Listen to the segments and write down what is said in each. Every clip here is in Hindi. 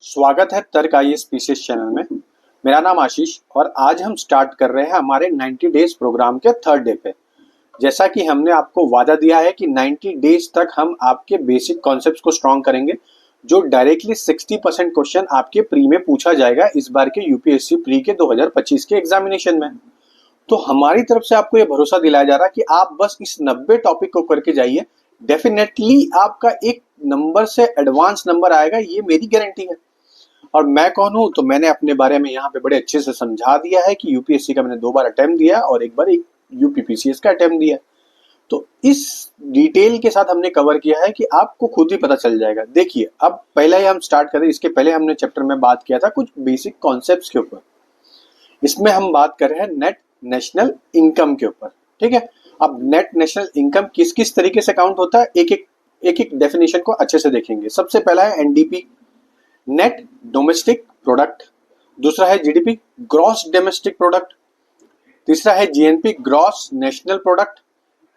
स्वागत है तर्क आईएएस पीसीएस चैनल में। मेरा नाम आशीष और आज हम स्टार्ट कर रहे हैं हमारे 90 डेज प्रोग्राम के थर्ड डे पे। जैसा कि हमने आपको वादा दिया है कि 90 डेज तक हम आपके बेसिक कॉन्सेप्ट्स को स्ट्रॉन्ग करेंगे, जो डायरेक्टली 60% क्वेश्चन आपके प्री में पूछा जाएगा इस बार के यूपीएससी प्री के 2025 के एग्जामिनेशन में। तो हमारी तरफ से आपको ये भरोसा दिलाया जा रहा है कि आप बस इस 90 टॉपिक को करके जाइए, डेफिनेटली आपका एक नंबर से एडवांस नंबर आएगा, ये मेरी गारंटी है। और मैं कौन हूँ, तो मैंने अपने बारे में यहाँ पे बड़े अच्छे से समझा दिया है कि यूपीएससी का मैंने 2 बार अटेम्प्ट दिया और एक बार एक यूपीपीसीएस का अटेम्प्ट दिया। तो इस डिटेल के साथ हमने कवर किया है कि आपको खुद ही पता चल जाएगा। देखिए, अब पहले ही हम स्टार्ट करें, इसके पहले हमने चैप्टर में बात किया था कुछ बेसिक कॉन्सेप्ट्स के ऊपर। इसमें हम बात कर रहे हैं नेट नेशनल इनकम के ऊपर, ठीक है। अब नेट नेशनल इनकम किस किस तरीके से काउंट होता है, एक एक डेफिनेशन को अच्छे से देखेंगे। सबसे पहला है एनडीपी, नेट डोमेस्टिक प्रोडक्ट। दूसरा है जीडीपी, ग्रॉस डोमेस्टिक प्रोडक्ट। तीसरा है जीएनपी, ग्रॉस नेशनल प्रोडक्ट।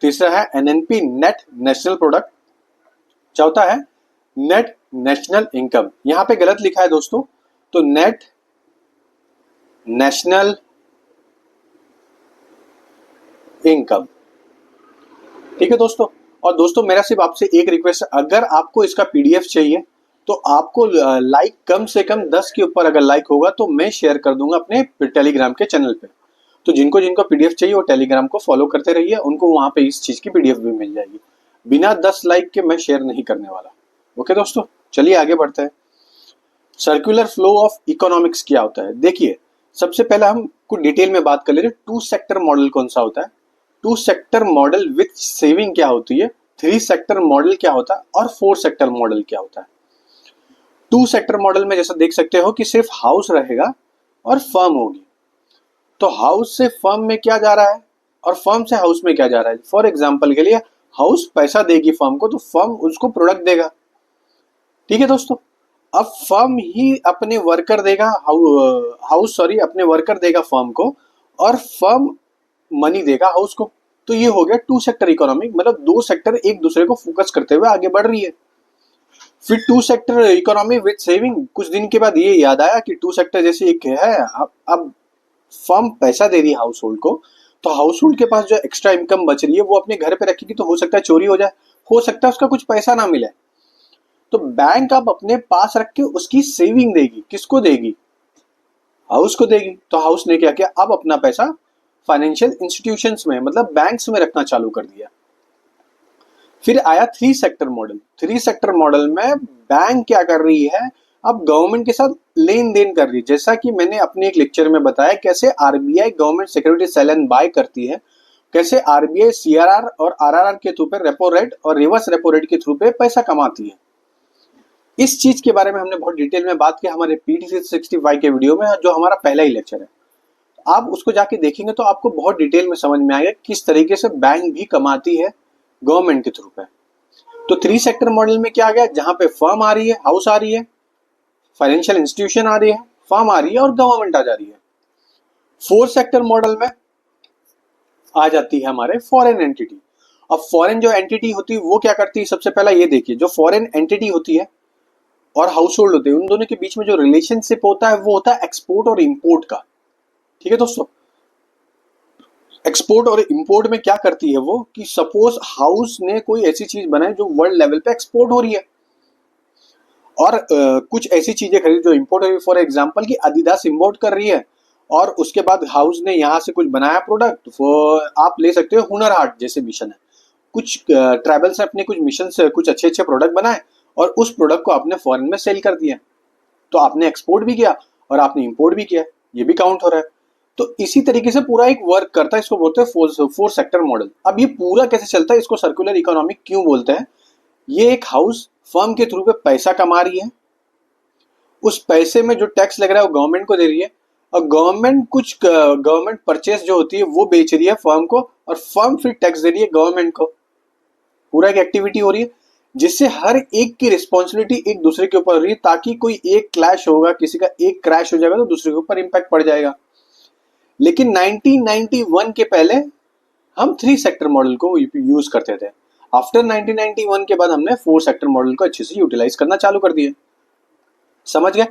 तीसरा है एनएनपी, नेट नेशनल प्रोडक्ट। चौथा है नेट नेशनल इनकम। यहां पे गलत लिखा है दोस्तों, तो नेट नेशनल इनकम, ठीक है दोस्तों। और दोस्तों मेरा सिर्फ आपसे एक रिक्वेस्ट है, अगर आपको इसका पीडीएफ चाहिए तो आपको लाइक कम से कम 10 के ऊपर अगर लाइक होगा तो मैं शेयर कर दूंगा अपने टेलीग्राम के चैनल पे। तो जिनको जिनको पीडीएफ चाहिए वो टेलीग्राम को फॉलो करते रहिए, उनको वहां पे इस चीज की पीडीएफ भी मिल जाएगी। बिना 10 लाइक के मैं शेयर नहीं करने वाला। ओके दोस्तों, चलिए आगे बढ़ते हैं। सर्कुलर फ्लो ऑफ इकोनॉमिक्स क्या होता है, देखिए सबसे पहले हम कुछ डिटेल में बात कर ले रहे हैं। 2 सेक्टर मॉडल कौन सा होता है, 2 सेक्टर मॉडल विथ सेविंग क्या होती है, 3 सेक्टर मॉडल क्या होता है और 4 सेक्टर मॉडल क्या होता है। 2 सेक्टर मॉडल में जैसा देख सकते हो कि सिर्फ हाउस रहेगा और फर्म होगी। तो हाउस से फर्म में क्या जा रहा है और फर्म से हाउस में क्या जा रहा है। फॉर एग्जांपल के लिए हाउस पैसा देगी फर्म को, तो फर्म उसको प्रोडक्ट देगा, ठीक है दोस्तों। अब फर्म ही अपने वर्कर देगा, अपने वर्कर देगा फर्म को, और फर्म मनी देगा हाउस को। तो ये हो गया 2 सेक्टर इकोनॉमी, मतलब 2 सेक्टर एक दूसरे को फोकस करते हुए आगे बढ़ रही है। फिर 2 सेक्टर इकोनॉमी विद सेविंग, कुछ दिन के बाद ये याद आया कि 2 सेक्टर जैसे एक है, अब फर्म पैसा दे रही है हाउस होल्ड को, तो हाउस होल्ड के पास जो एक्स्ट्रा इनकम बच रही है वो अपने घर पे रखेगी, तो हो सकता है चोरी हो जाए, हो सकता है उसका कुछ पैसा ना मिले। तो बैंक अब अपने पास रख के उसकी सेविंग देगी, किसको देगी, हाउस को देगी। तो हाउस ने क्या किया, अब अपना पैसा फाइनेंशियल इंस्टीट्यूशंस में, मतलब बैंक्स में रखना चालू कर दिया। फिर आया 3 सेक्टर मॉडल। 3 सेक्टर मॉडल में बैंक क्या कर रही है, अब गवर्नमेंट के साथ लेन देन कर रही है। जैसा कि मैंने अपने एक लेक्चर में बताया कैसे RBI government security sell and buy करती है, कैसे आरबीआई सीआरआर और आरआरआर के थ्रू पे रेपो रेट और रिवर्स रेपो रेट के थ्रू पे पैसा कमाती है। इस चीज के बारे में हमने बहुत डिटेल में बात की हमारे PT65 के वीडियो में, जो हमारा पहला ही लेक्चर है। आप उसको जाके देखेंगे तो आपको बहुत डिटेल में समझ में आएगा किस तरीके से बैंक भी कमाती है गवर्नमेंट के थ्रू पे। तो 3 सेक्टर मॉडल में क्या आ गया, जहां पे फर्म आ रही है, हाउस आ रही है, फाइनेंशियल इंस्टीट्यूशन आ रही है, फर्म आ रही है और गवर्नमेंट आ जा रही है। 4 सेक्टर मॉडल में आ जाती है हमारे फॉरेन एंटिटी। अब फॉरेन जो एंटिटी होती है वो क्या करती है, सबसे पहला ये देखिए, जो फॉरेन एंटिटी होती है और हाउस होल्ड होते हैं, उन दोनों के बीच में जो रिलेशनशिप होता है वो होता है एक्सपोर्ट और इम्पोर्ट का, ठीक है दोस्तों। एक्सपोर्ट और इंपोर्ट में क्या करती है वो, कि सपोज हाउस ने कोई ऐसी चीज बनाई जो वर्ल्ड लेवल पे एक्सपोर्ट हो रही है, और कुछ ऐसी चीजें खरीदी जो इंपोर्ट हो रही है। फॉर एग्जांपल कि adidas इंपोर्ट कर रही है और उसके बाद हाउस ने यहाँ से कुछ बनाया प्रोडक्ट, आप ले सकते हो हुनर हाट जैसे मिशन है, कुछ ट्रैवल्स ने अपने कुछ मिशन से कुछ अच्छे अच्छे प्रोडक्ट बनाए और उस प्रोडक्ट को आपने फॉरेन में सेल कर दिया, तो आपने एक्सपोर्ट भी किया और आपने इंपोर्ट भी किया, ये भी काउंट हो रहा है। तो इसी तरीके से पूरा एक वर्क करता है, इसको बोलते हैं 4 सेक्टर मॉडल। अब ये पूरा कैसे चलता है, इसको सर्कुलर इकोनॉमिक क्यों बोलते हैं। ये एक हाउस फर्म के थ्रू पे पैसा कमा रही है, उस पैसे में जो टैक्स लग रहा है वो गवर्नमेंट को दे रही है, और गवर्नमेंट परचेस जो होती है वो बेच रही है फर्म को, और फर्म फिर टैक्स दे रही है गवर्नमेंट को। पूरा एक एक्टिविटी हो रही है जिससे हर एक की रिस्पॉन्सिबिलिटी एक दूसरे के ऊपर हो रही है, ताकि कोई एक क्लैश होगा, किसी का एक क्रैश हो जाएगा तो दूसरे के ऊपर इंपैक्ट पड़ जाएगा। लेकिन 1991 के पहले हम 3 सेक्टर मॉडल को यूज करते थे। आफ्टर 1991 के बाद हमने 4 सेक्टर मॉडल को अच्छे से यूटिलाइज करना चालू कर दिया। समझ गए?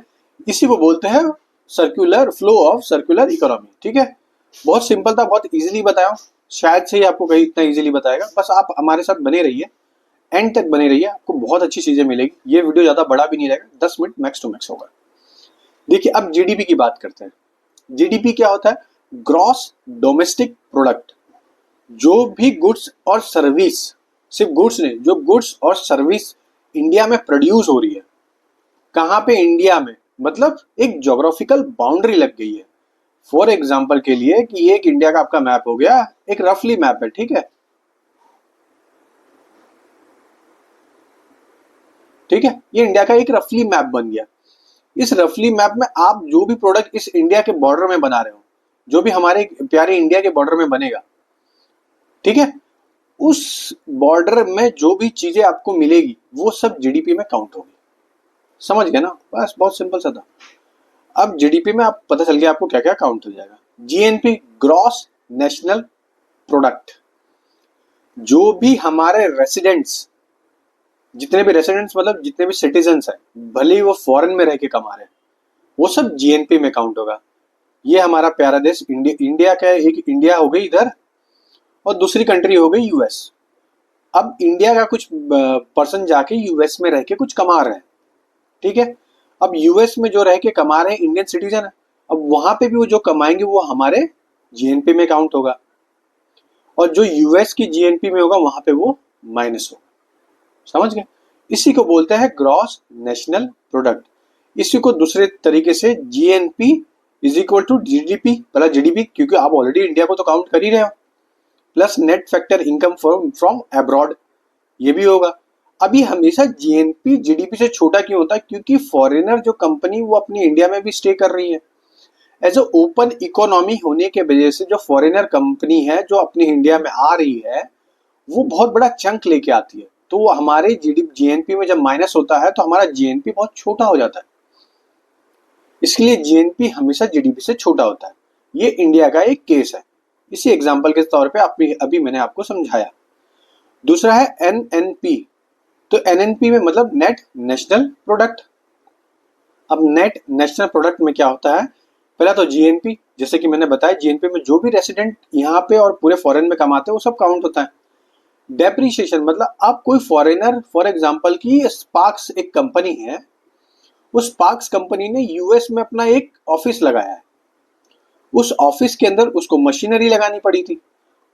इसी को बोलते हैं circular flow of circular economy. ठीक है, बहुत सिंपल था, बहुत इजीली बताया, शायद से ही आपको कहीं इतना इजीली बताएगा। बस आप हमारे साथ बने रहिए, एंड तक बने रहिए, आपको बहुत अच्छी चीजें मिलेगी। ये वीडियो ज्यादा बड़ा भी नहीं रहेगा, 10 मिनट मैक्स टू मैक्स होगा। देखिए अब जीडीपी की बात करते हैं। जीडीपी क्या होता है? Gross domestic product. जो भी गुड्स और सर्विस, सिर्फ गुड्स नहीं, जो गुड्स और सर्विस इंडिया में प्रोड्यूस हो रही है, कहाँ पे? इंडिया में, मतलब एक ज्योग्राफिकल बाउंड्री लग गई है। फॉर एग्जाम्पल के लिए कि ये एक इंडिया का आपका मैप हो गया, एक रफली मैप है, ठीक है, ठीक है, ये इंडिया का एक रफली मैप बन गया। इस रफली मैप में आप जो भी प्रोडक्ट इस इंडिया के बॉर्डर में बना रहे हो, जो भी हमारे प्यारे इंडिया के बॉर्डर में बनेगा, ठीक है, उस बॉर्डर में जो भी चीजें आपको मिलेगी वो सब जीडीपी में काउंट होगी। समझ गए ना? बस बहुत सिंपल सा था। अब जीडीपी में आप पता चल गया आपको क्या क्या काउंट हो जाएगा। GNP, gross national product. जो भी हमारे रेसिडेंट्स, जितने भी रेसिडेंट्स मतलब जितने भी सिटीजन्स हैं, भले ही वो फॉरेन में रह के कमा रहे हैं, वो सब जीएनपी में काउंट होगा। ये हमारा प्यारा देश इंडिया का एक इंडिया हो गई इधर, और दूसरी कंट्री हो गई यूएस। अब इंडिया का कुछ पर्सन जाके यूएस में रह के कुछ कमा रहे हैं, ठीक है। अब यूएस में जो रह के कमा रहे हैं इंडियन सिटीजन है, अब वहां पे भी वो जो कमाएंगे वो हमारे जीएनपी में काउंट होगा, और जो यूएस की जीएनपी में होगा वहां पे वो माइनस होगा। समझ गए? इसी को बोलते हैं ग्रॉस नेशनल प्रोडक्ट। इसी को दूसरे तरीके से GNP is equal to GDP, पहला जीडीपी क्योंकि आप ऑलरेडी इंडिया को तो काउंट कर ही रहे हो, plus net factor income from abroad, ये भी होगा। अभी हमेशा जीएनपी जीडीपी से छोटा क्यों होता है? क्योंकि फॉरेनर जो कंपनी वो अपनी इंडिया में भी स्टे कर रही है। एज ए ओपन इकोनॉमी होने के वजह से जो फॉरेनर कंपनी है जो अपनी इंडिया में आ रही है वो बहुत बड़ा चंक लेके आती है, तो हमारे जीएनपी में जब माइनस होता है तो हमारा जीएनपी बहुत छोटा हो जाता है। इसलिए जीएनपी हमेशा जीडीपी से छोटा होता है। ये इंडिया का एक केस है, इसी एग्जाम्पल के तौर पे अभी मैंने आपको समझाया। दूसरा है एनएनपी। तो एनएनपी में मतलब नेट नेशनल प्रोडक्ट। अब नेट नेशनल प्रोडक्ट में क्या होता है? पहला तो जीएनपी, जैसे कि मैंने बताया, जीएनपी में जो भी रेसिडेंट यहाँ पे और पूरे फॉरेन में कमाते हैं वो सब काउंट होता है। डेप्रिसिएशन मतलब आप कोई फॉरेनर, फॉर एग्जांपल की स्पार्क्स एक कंपनी है, उस स्पार्क्स कंपनी ने यूएस में अपना एक ऑफिस लगाया है, उस ऑफिस के अंदर उसको मशीनरी लगानी पड़ी थी,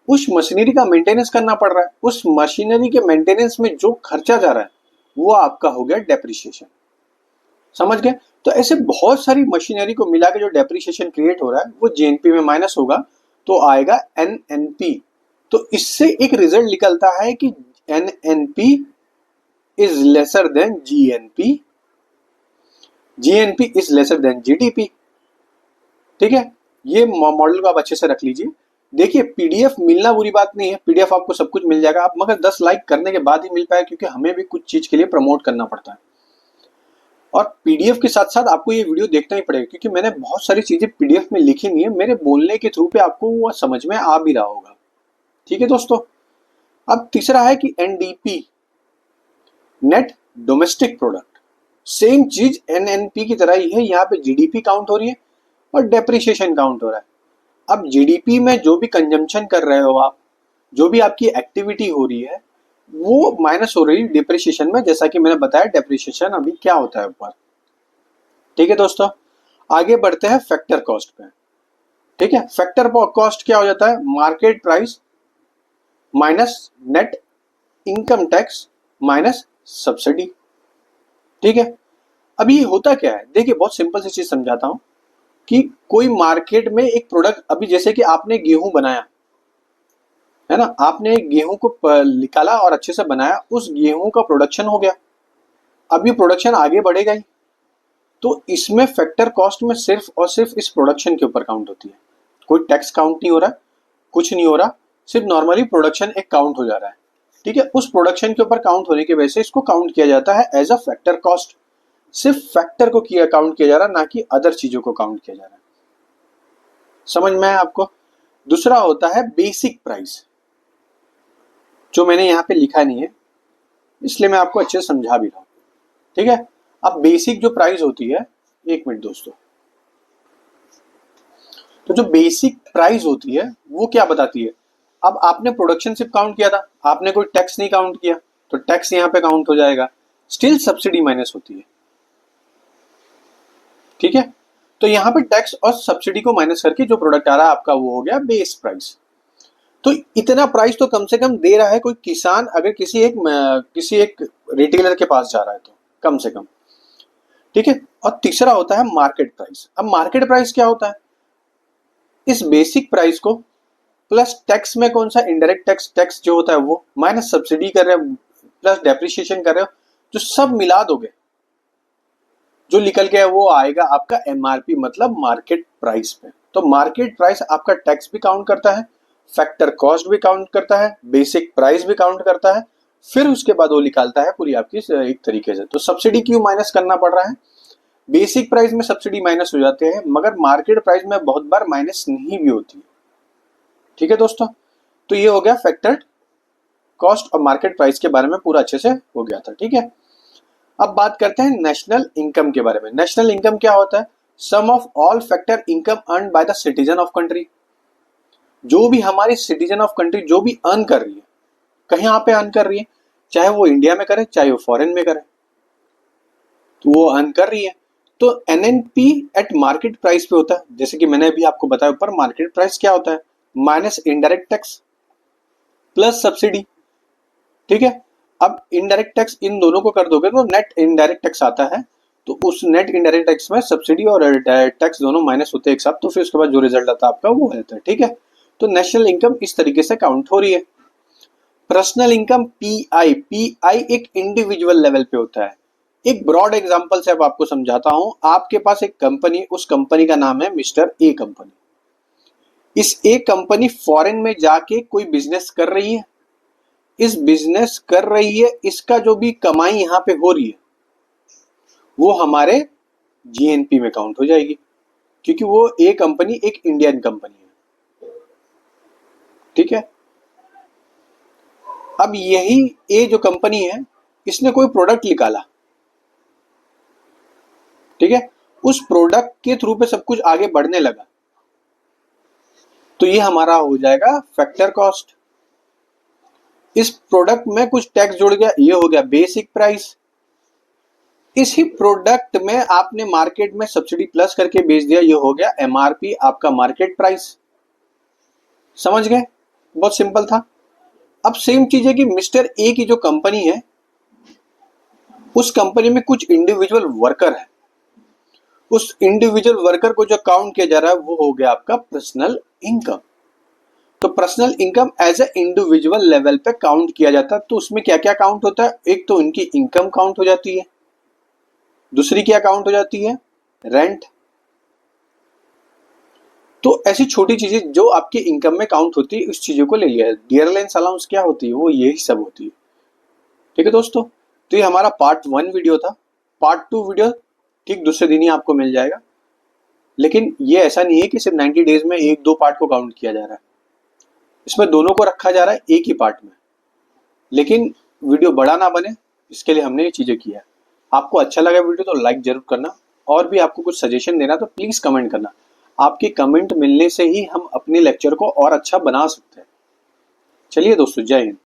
उस मशीनरी का मेंटेनेंस करना पड़ रहा है, उस मशीनरी के मेंटेनेंस में जो खर्चा जा रहा है वो आपका हो गया डेप्रिसिएशन। समझ गए? तो ऐसे बहुत सारी मशीनरी को मिला के जो डेप्रिसिएशन क्रिएट हो रहा है वो जीएनपी में माइनस होगा, तो आएगा एनएनपी। तो इससे एक रिजल्ट निकलता है कि NNP is lesser than GNP, GNP is lesser than GDP. ठीक है, ये मॉडल को आप अच्छे से रख लीजिए। देखिए पीडीएफ मिलना बुरी बात नहीं है, पीडीएफ आपको सब कुछ मिल जाएगा, आप मगर 10 लाइक करने के बाद ही मिल पाए, क्योंकि हमें भी कुछ चीज के लिए प्रमोट करना पड़ता है। और पीडीएफ के साथ साथ आपको ये वीडियो देखना ही पड़ेगा, क्योंकि मैंने बहुत सारी चीजें पीडीएफ में लिखी नहीं है, मेरे बोलने के थ्रू पे आपको वो समझ में आ भी रहा होगा। ठीक है दोस्तों। अब तीसरा है कि NDP, net domestic product. Same चीज एनएनपी की तरह ही है, यहाँ पे जीडीपी काउंट हो रही है और डेप्रिसिएशन काउंट हो रहा है। अब जीडीपी में जो भी कंजम्पशन कर रहे हो आप, जो भी आपकी एक्टिविटी हो रही है वो माइनस हो रही है डिप्रिसिएशन में, जैसा कि मैंने बताया डेप्रिसिएशन अभी क्या होता है ऊपर। ठीक है दोस्तों, आगे बढ़ते हैं फैक्टर कॉस्ट पे। ठीक है, फैक्टर कॉस्ट क्या हो जाता है? Market price minus net income tax minus subsidy. ठीक है, अब ये होता क्या है? देखिए बहुत सिंपल सी चीज समझाता हूं कि कोई मार्केट में एक प्रोडक्ट, अभी जैसे कि आपने गेहूं बनाया है ना, आपने गेहूं को निकाला और अच्छे से बनाया, उस गेहूं का प्रोडक्शन हो गया, अब ये प्रोडक्शन आगे बढ़ेगा ही, तो इसमें फैक्टर कॉस्ट में सिर्फ और सिर्फ इस प्रोडक्शन के ऊपर काउंट होती है, कोई टैक्स काउंट नहीं हो रहा, कुछ नहीं हो रहा, सिर्फ नॉर्मली प्रोडक्शन एक काउंट हो जा रहा है। ठीक है, उस प्रोडक्शन के ऊपर काउंट होने की वजह से इसको काउंट किया जाता है एज अ फैक्टर कॉस्ट। सिर्फ फैक्टर को काउंट किया जा रहा है, ना कि अदर चीजों को काउंट किया जा रहा है। समझ में आया आपको? दूसरा होता है बेसिक प्राइस, जो मैंने यहाँ पे लिखा नहीं है इसलिए मैं आपको अच्छे से समझा भी रहा हूँ। ठीक है, अब बेसिक जो प्राइस होती है, एक मिनट दोस्तों, तो जो बेसिक प्राइस होती है वो क्या बताती है? अब आपने प्रोडक्शन सिर्फ काउंट किया था, आपने कोई टैक्स नहीं काउंट किया, तो टैक्स यहाँ पे काउंट हो जाएगा, स्टिल सब्सिडी माइनस होती है। ठीक है, तो यहाँ पे टैक्स और सब्सिडी को माइनस करके जो प्रोडक्ट आ रहा है आपका वो हो गया बेस प्राइस। तो इतना प्राइस तो कम से कम दे रहा है कोई किसान, अगर किसी एक रिटेलर के पास जा रहा है तो कम से कम। ठीक है, और तीसरा होता है मार्केट प्राइस। अब मार्केट प्राइस क्या होता है? इस बेसिक प्राइस को प्लस टैक्स में कौन सा इनडायरेक्ट टैक्स जो होता है वो, माइनस सब्सिडी कर रहे हो, प्लस डेप्रिसिएशन कर रहे हो, जो सब मिला दोगे, जो निकल के वो आएगा आपका एमआरपी, मतलब मार्केट प्राइस पे। तो मार्केट प्राइस आपका टैक्स भी काउंट करता है, फैक्टर कॉस्ट भी काउंट करता है, बेसिक प्राइस भी काउंट करता है, फिर उसके बाद वो निकालता है पूरी आपकी एक तरीके से। तो सब्सिडी क्यों माइनस करना पड़ रहा है? बेसिक प्राइस में सब्सिडी माइनस हो जाते हैं, मगर मार्केट प्राइस में बहुत बार माइनस नहीं भी होती है। ठीक है दोस्तों, तो ये हो गया फैक्टर कॉस्ट और मार्केट प्राइस के बारे में पूरा अच्छे से हो गया था। ठीक है, अब बात करते हैं नेशनल इनकम के बारे में। नेशनल इनकम क्या होता है? Sum of all factor income earn by the citizen of country. जो भी हमारी सिटीजन ऑफ कंट्री जो भी अर्न कर रही है, कहीं पे अर्न कर रही है, चाहे वो इंडिया में करे चाहे वो फॉरेन में करे, तो वो अर्न कर रही है। तो एनएनपी एट मार्केट प्राइस पे होता है, जैसे कि मैंने अभी आपको बताया ऊपर, मार्केट प्राइस क्या होता है? Minus indirect tax plus subsidy. ठीक है, अब इनडायरेक्ट टैक्स इन दोनों को कर दोगे तो नेट इनडायरेक्ट टैक्स आता है, तो उस नेट इनडायरेक्ट टैक्स में सब्सिडी और डायरेक्ट टैक्स दोनों माइनस होते हैं एक साथ, तो फिर उसके बाद जो रिजल्ट आता है आपका वो आता है। ठीक है, तो नेशनल इनकम इस तरीके से काउंट हो रही है। पर्सनल इनकम पीआई एक इंडिविजुअल लेवल पे होता है। एक ब्रॉड एग्जांपल से अब आपको समझाता हूं। आपके पास एक कंपनी, उस कंपनी का नाम है मिस्टर ए कंपनी। इस ए कंपनी फॉरेन में जाके कोई बिजनेस कर रही है, इस बिजनेस कर रही है, इसका जो भी कमाई यहाँ पे हो रही है वो हमारे जीएनपी में काउंट हो जाएगी, क्योंकि वो ए कंपनी एक इंडियन कंपनी है। ठीक है, अब यही ए जो कंपनी है, इसने कोई प्रोडक्ट निकाला, ठीक है, उस प्रोडक्ट के थ्रू पे सब कुछ आगे बढ़ने लगा, तो ये हमारा हो जाएगा फैक्टर कॉस्ट। इस प्रोडक्ट में कुछ टैक्स जुड़ गया, ये हो गया बेसिक प्राइस। इसी प्रोडक्ट में आपने मार्केट में सब्सिडी प्लस करके बेच दिया, ये हो गया एमआरपी, आपका मार्केट प्राइस। समझ गए? बहुत सिंपल था। अब सेम चीज है कि मिस्टर ए की जो कंपनी है, उस कंपनी में कुछ इंडिविजुअल वर्कर है, उस इंडिविजुअल वर्कर को जो काउंट किया जा रहा है वो हो गया आपका पर्सनल इनकम। तो personal income as a individual level पे काउंट किया जाता है। तो उसमें क्या क्या काउंट होता है? एक तो इनकी इनकम काउंट हो जाती है, दूसरी क्या काउंट हो जाती है? रेंट। तो ऐसी छोटी चीजें जो आपकी इनकम में काउंट होती है, उस चीजों को ले लिया है। डियरलाइंस अलाउंस क्या होती है? वो यही सब होती है। ठीक है दोस्तों, तो ये हमारा पार्ट 1 वीडियो था। पार्ट 2 वीडियो ठीक दूसरे दिन ही आपको मिल जाएगा, लेकिन ये ऐसा नहीं है कि सिर्फ 90 डेज में 1-2 पार्ट को काउंट किया जा रहा है, इसमें दोनों को रखा जा रहा है एक ही पार्ट में, लेकिन वीडियो बड़ा ना बने इसके लिए हमने ये चीजें किया है। आपको अच्छा लगा वीडियो तो लाइक जरूर करना, और भी आपको कुछ सजेशन देना तो प्लीज कमेंट करना। आपके कमेंट मिलने से ही हम अपने लेक्चर को और अच्छा बना सकते हैं। चलिए दोस्तों, जय हिंद।